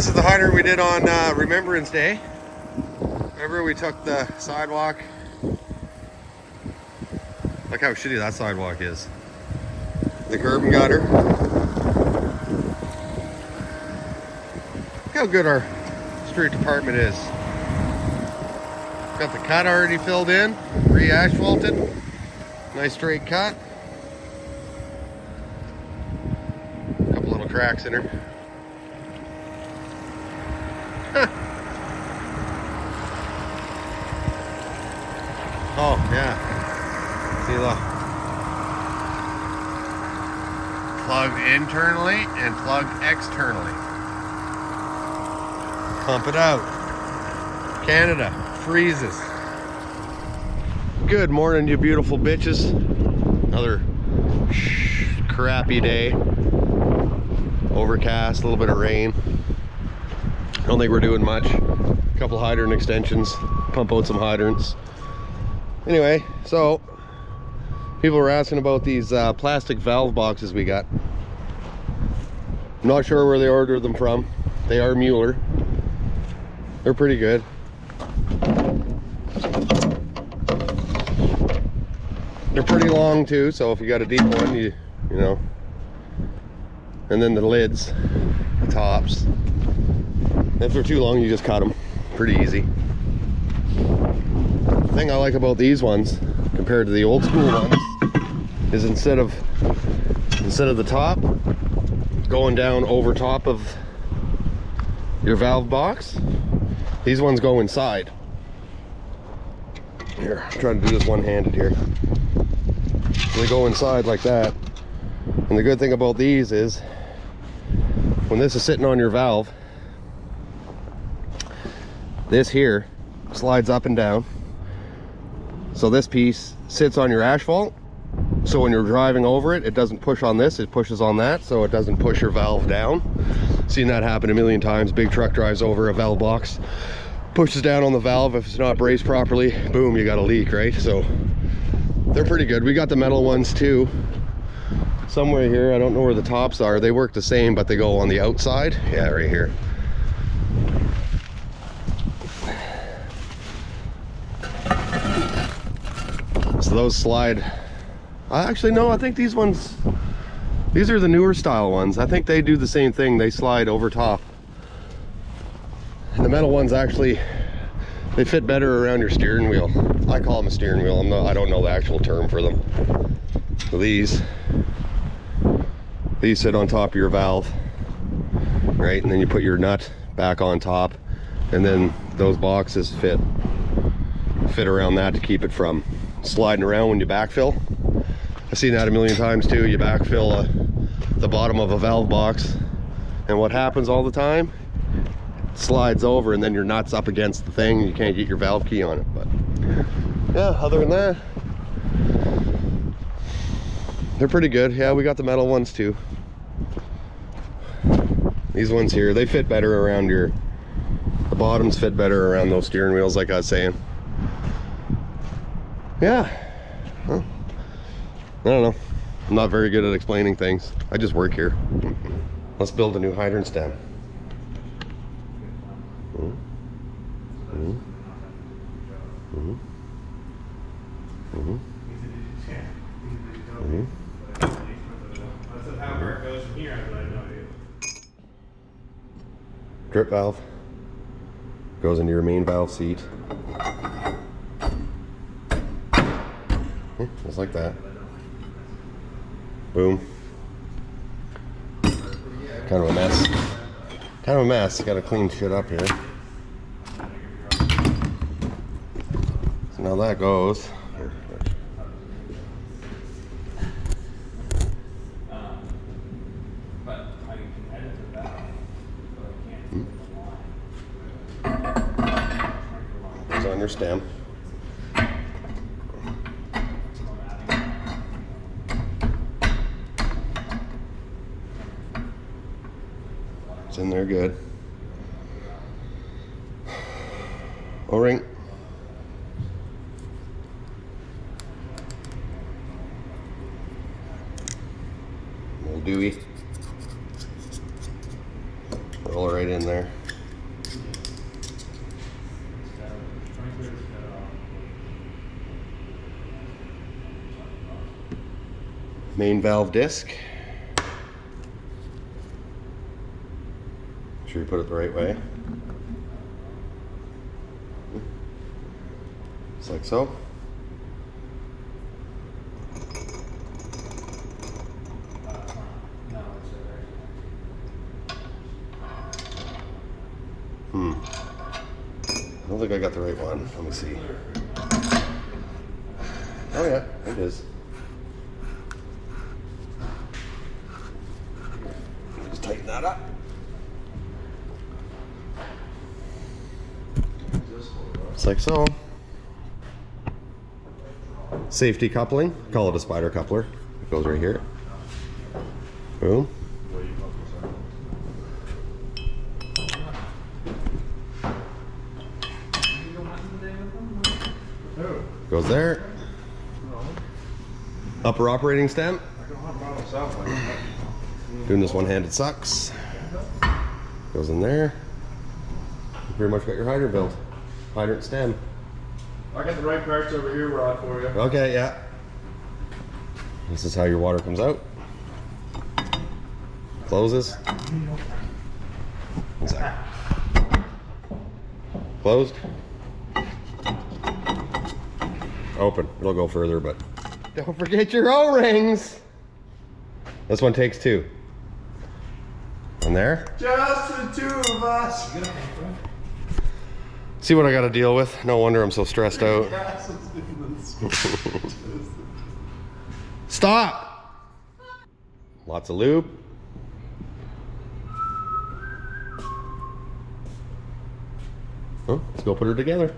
This is the hydrant we did on Remembrance Day. Remember we took the sidewalk? Look how shitty that sidewalk is. The curb and gutter. Look how good our street department is. Got the cut already filled in, re-asphalted. Nice straight cut. A couple little cracks in her. Oh, yeah. See, look. Plug internally and plug externally. Pump it out. Canada freezes. Good morning, you beautiful bitches. Another crappy day. Overcast, a little bit of rain. I don't think we're doing much. A couple hydrant extensions. Pump out some hydrants. Anyway, so people were asking about these plastic valve boxes we got. I'm not sure where they ordered them from. They are Mueller. They're pretty good. They're pretty long too, so if you got a deep one, you know. And then the lids, the tops. If they're too long, you just cut them. Pretty easy. The thing I like about these ones compared to the old school ones is instead of the top going down over top of your valve box, these ones go inside. Here, I'm trying to do this one-handed here. They go inside like that. And the good thing about these is when this is sitting on your valve, this here slides up and down. So this piece sits on your asphalt, so when you're driving over it, it doesn't push on this, it pushes on that, so it doesn't push your valve down. Seen that happen a million times. Big truck drives over a valve box, pushes down on the valve. If it's not braced properly, boom, you got a leak, right? So they're pretty good. We got the metal ones too somewhere here. I don't know where the tops are. They work the same, but they go on the outside. Yeah, right here. So those slide. Actually, no, I think these ones, these are the newer style ones. I think they do the same thing. They slide over top. And the metal ones actually, they fit better around your steering wheel. I call them a steering wheel. I don't know the actual term for them. So these sit on top of your valve, right? And then you put your nut back on top, and then those boxes fit around that to keep it from sliding around when you backfill. I've seen that a million times too. You backfill the bottom of a valve box, and what happens all the time, it slides over, and then your nut's up against the thing and you can't get your valve key on it. But yeah, other than that, they're pretty good. Yeah, we got the metal ones too. These ones here, they fit better around the bottoms fit better around those steering wheels, like I was saying. Yeah, well, I don't know. I'm not very good at explaining things. I just work here. Let's build a new hydrant stem. Drip valve goes into your main valve seat. Just like that. Boom. Kind of a mess. Kind of a mess. Got to clean shit up here. So now that goes. Goes on your stem. It's in there good. O-ring. Little Dewey. roll it right in there. Main valve disc. Make sure you put it the right way. Just like so. I don't think I got the right one. Let me see. Oh yeah, it is. Just tighten that up. Just like so. Safety coupling. Call it a spider coupler. It goes right here. Boom. Goes there. Upper operating stem. Doing this one-handed sucks. Goes in there. You pretty much got your hydrant built. Hydrant stem. I got the right parts over here, Rod, for you. Okay, yeah. This is how your water comes out. Closes. One sec. Closed. Open. It'll go further, but don't forget your O-rings. This one takes 2. And there. Just the 2 of us. See what I got to deal with? No wonder I'm so stressed out. Stop! Lots of lube. Oh, let's go put her together.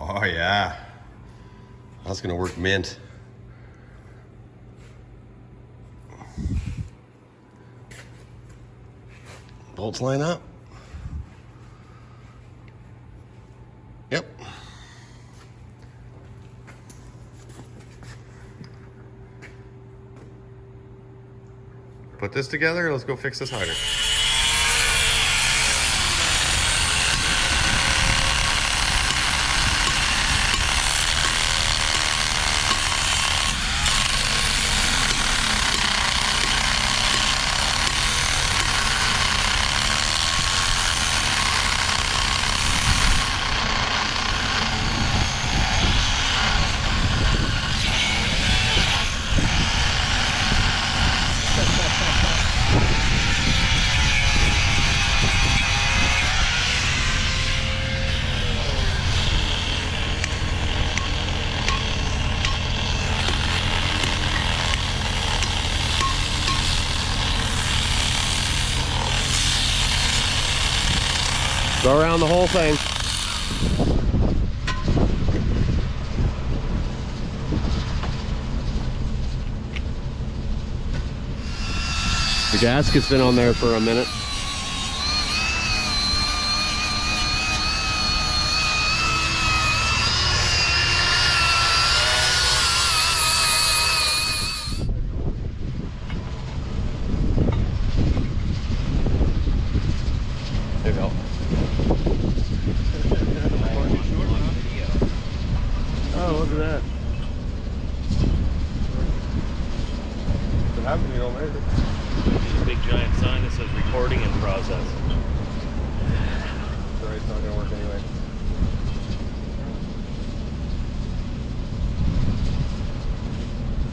Oh yeah, that's gonna work mint. Bolts line up. Yep. Put this together, let's go fix this hydrant. Go around the whole thing. The gasket's been on there for a minute. There you go. Oh, look at that. What happened? You don't measure. There's a big giant sign that says recording in process. Sorry, it's not gonna work anyway.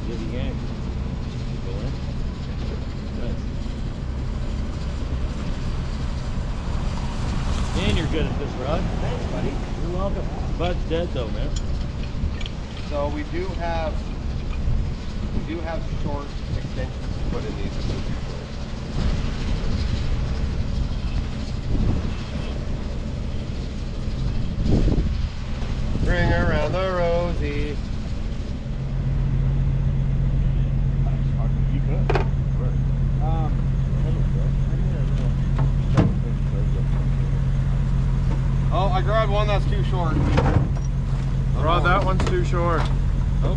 Give the gang. Go in. Nice. And you're good at this, Rod. Thanks, buddy. You're welcome. Bud's dead though, man. So we do have short extensions to put in these. Ring around the rosy. You could. Oh, I grabbed one that's too short. Rod, that one's too short. Oh.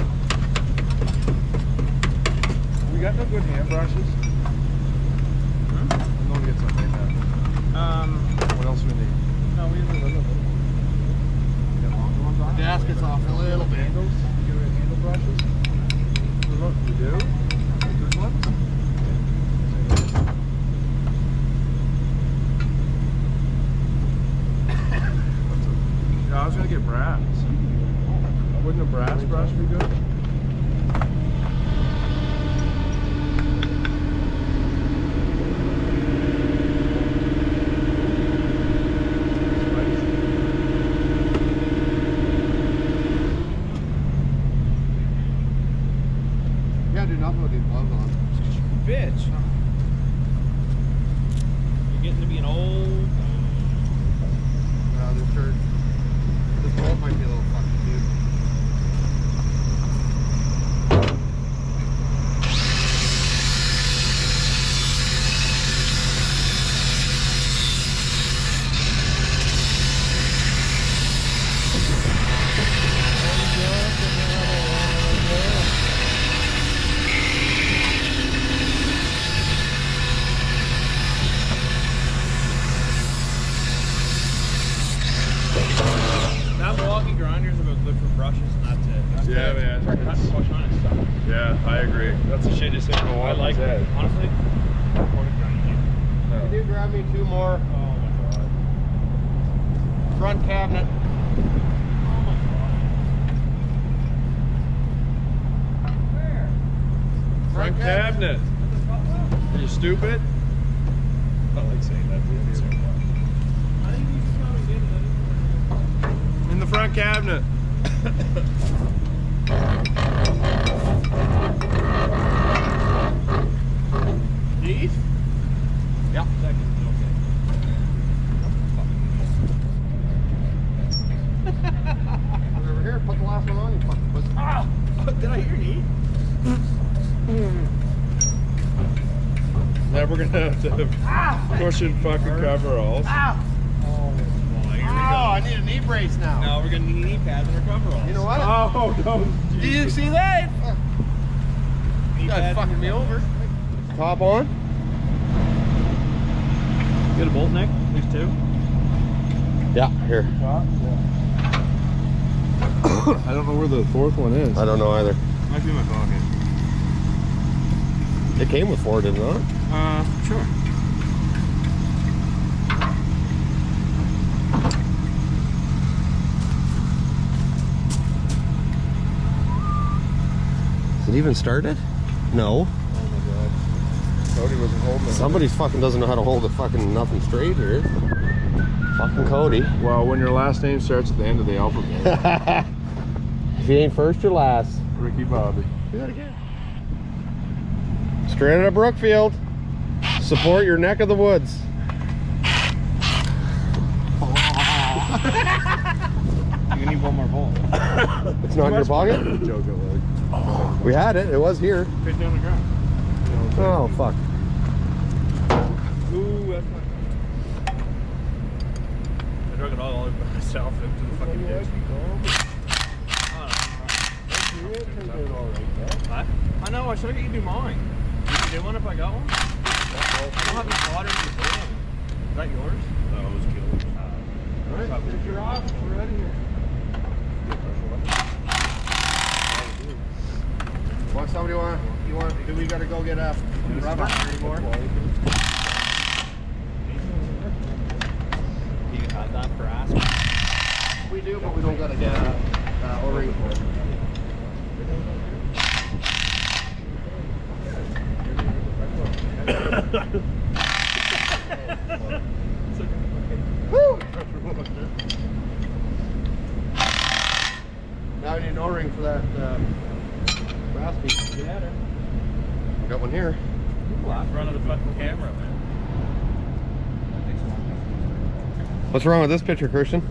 We got no good hand brushes. I'm going to get some right now. What else we need? No, we usually look at it. Got longer ones on? The gasket's off a little bit. Handles? You get handle brushes? Look, you do? There's one? Yeah, I was gonna get brass. Wouldn't a brass brush be good? You gotta do nothing with these gloves on. Bitch. You're getting to be an old. This shirt. This bolt might be a little fucking cute. That Milwaukee grinder's about good for brushes, and that's it. That's Yeah, it. man. For cutting and pushing on and stuff. Yeah, I agree. That's the shit you say. I like it. Honestly, Can you grab me 2 more? oh my god. Front cabinet. Oh my god. Where? Front cabinet. Are you stupid? I like saying that to you. I think you should come and get it. In the front cabinet. These? Yeah. Second, Over here, put the last one on, you fucking pussy. okay. Oh, did I hear your knee? Now we're gonna have to have cushion fucking coveralls. Oh, boy, here Oh, I need a knee brace now. we go. Now we're gonna need knee pads and our coveralls. You know what? Oh no! Did you see that? Knee You guys pads fucking and me your over. Top on. You got a bolt neck? There's 2. Yeah, here. I don't know where the 4th one is. I don't know either. Might be in my pocket. It came with 4, didn't it? Sure. Is it even started? No. Oh my god. Cody wasn't holding it. Somebody's fucking doesn't know how to hold a fucking nothing straight here. Fucking Cody. Well, when your last name starts at the end of the alphabet. If you ain't first, you're last. Ricky Bobby. Do that again. Straight out of Brookfield. Support your neck of the woods. You need one more bolt. It's not in your pocket? Joke it like. We had it. It was here. Fit down the ground. Oh, fuck. Ooh, that's not. I drug it all over by myself into the fucking ditch. I know, I should have you do mine. Would you do one if I got one? I don't have any water in the bowl. Is that yours? No, it was killed. Alright, if you're off, we're out of here. Want somebody do we gotta go get a rubber anymore? Do you have that for us? We do, but we don't gotta get O-ring for it. Woo! Now I need an O-ring for that brass piece. Get at her. Got one here. In front of the fucking camera, man. What's wrong with this picture, Christian?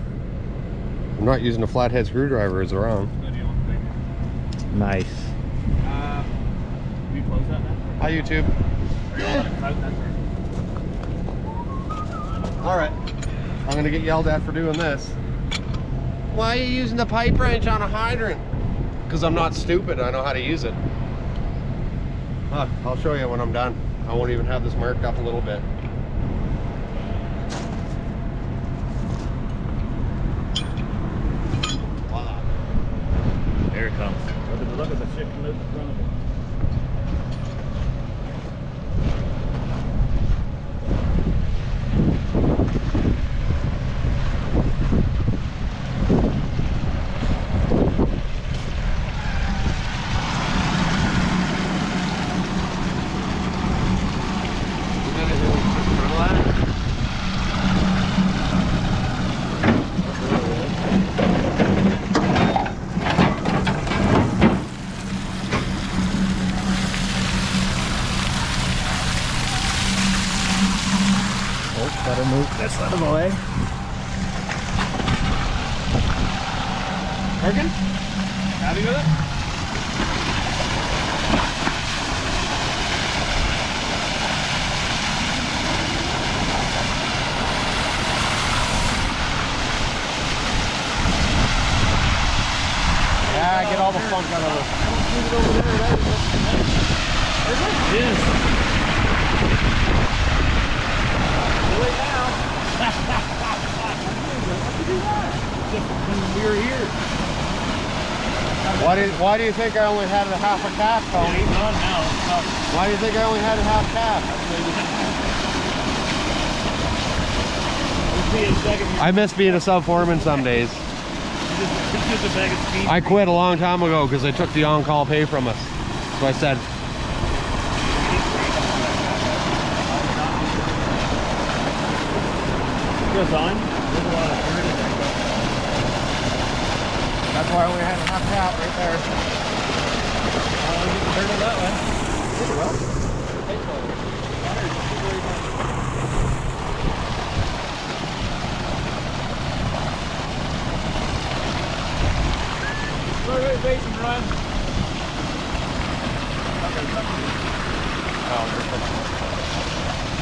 I'm not using a flathead screwdriver, is it wrong? Nice. We close that now? Hi, YouTube. Alright. I'm gonna get yelled at for doing this. Why are you using the pipe wrench on a hydrant? Because I'm not stupid. I know how to use it. I'll show you when I'm done. I won't even have this marked up a little bit. Voila. There it comes. Look at the shit come out in front of it. Better move this out of the way. Working? Happy with it? Yeah, get all the funk out of it. It is. Right now. We were here. Why do you think I only had a half a calf, Tony? It's on now. Why do you think I only had a half calf? We'll see in a second. I miss being a sub-foreman some days. Just a bag of speed. I quit a long time ago because they took the on-call pay from us. So I said, Goes on. There's a lot of dirt in there. that's why I only had a half calf right there. You can turn it that way. Pretty well. Right, facing Ryan.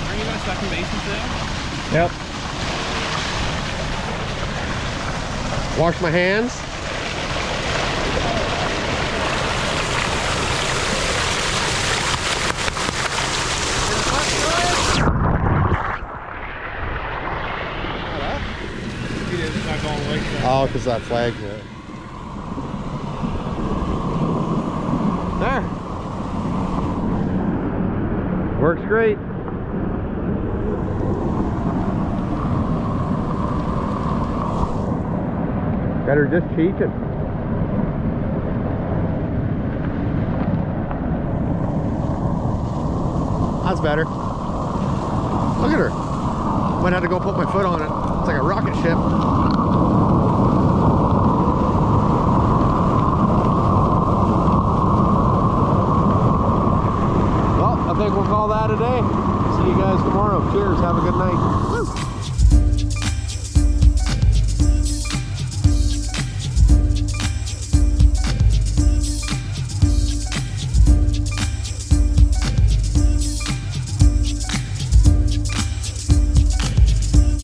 Are you going to second basin today? Yep. Wash my hands. Oh, because that flag. Yeah. There. Works great. Got her just cheeking. That's better. Look at her. Might have to go put my foot on it. It's like a rocket ship.